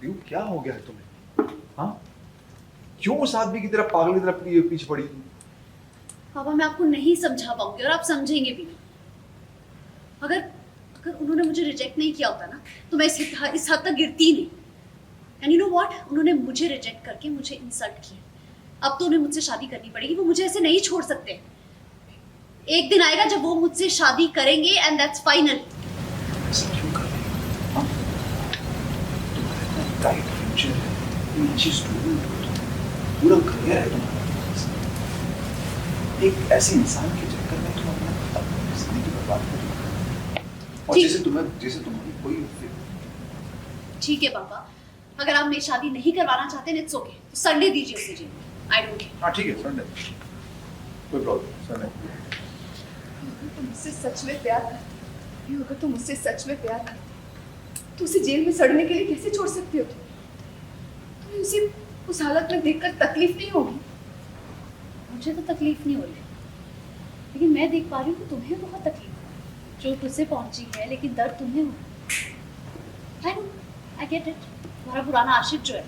PU क्या हो गया है तुम्हें? हाँ, क्यों उस आदमी की तरह पागल की तरह पीछे पड़ी तुम? पापा मैं आपको नहीं समझा पाऊंगी और आप समझेंगे भी नहीं। अगर अगर उन्होंने मुझे रिजेक्ट नहीं किया होता ना तो मैं इस हद तक गिरती ही नहीं। एंड यू नो व्हाट, उन्होंने मुझे रिजेक्ट करके मुझे इंसल्ट किया। अब तो उन्हें मुझसे शादी करनी पड़ेगी, वो मुझे ऐसे नहीं छोड़ सकते। एक दिन आएगा जब वो मुझसे शादी करेंगे एंड दैट्स फाइनल। ऐसा क्यों कर रही हो? हाँ? तुम्हारा इतना ब्राइट फ्यूचर है, इतनी अच्छी स्टूडेंट हो तुम, पूरा करियर है तुम्हारा। एक ऐसे इंसान के चक्कर में तुम अपनी जिंदगी बर्बाद कर रही हो। और ठीक। जैसे तुम्हारी कोई ठीक है पापा, अगर आप मेरी शादी नहीं करवाना चाहते इट्स ओके, तो संडे दीजिए उसे जी। I don't care. हाँ ठीक है, संडे, कोई प्रॉब्लम संडे। अगर तुम मुझसे सच में प्यार करती हो, अगर तुम मुझसे सच में प्यार करती तो उसे जेल में सड़ने के लिए कैसे छोड़ सकती हो तुम्हें उसे उस हालत में देखकर तकलीफ नहीं होगी? मुझे तो तकलीफ नहीं हो रही, लेकिन मैं देख पा रही हूँ कि तुम्हें बहुत तकलीफ है। चोट उसे पहुंची है लेकिन दर्द तुम्हें हो रहा है। I get it. तुम्हारा पुराना आशिक जो है,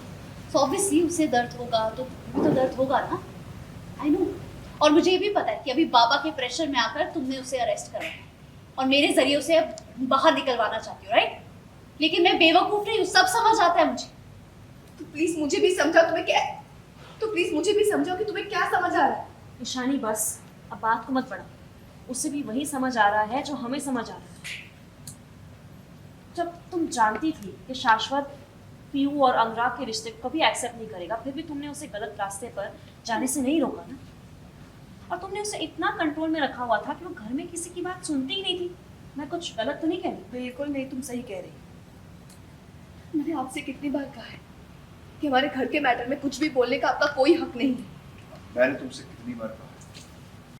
सो ऑब्वियसली उसे दर्द होगा तो तुम्हें तो दर्द होगा ना। I know. और मुझे ये भी पता है कि अभी बाबा के प्रेशर में आकर तुमने उसे अरेस्ट करवाया और मेरे जरिए उसे अब बाहर निकलवाना चाहती हो, राइट? लेकिन मैं बेवकूफ नहीं हूँ, सब समझ आता है मुझे। तो प्लीज मुझे भी समझाओ तुम्हें क्या, तो प्लीज मुझे भी समझाओ कि तुम्हें क्या समझ आ रहा है। ईशानी बस, अब बात को मत बढ़ाओ। उसे भी वही समझ आ रहा है जो हमें समझ आ रहा है। जब तुम जानती थी कि शाश्वत पीयू और अनुराग के रिश्ते को कभी एक्सेप्ट नहीं करेगा, फिर भी तुमने उसे गलत रास्ते पर जाने से नहीं रोका ना। और तुमने उसे इतना कंट्रोल में रखा हुआ था कि वो घर में किसी की बात सुनती ही नहीं थी। मैं कुछ गलत तो नहीं कह रही? बिल्कुल नहीं, तुम सही कह रही। मैंने आपसे कितनी बार कहा है कि हमारे घर के मैटर में कुछ भी बोलने का आपका कोई हक नहीं है। मैंने तुमसे कितनी बार कहा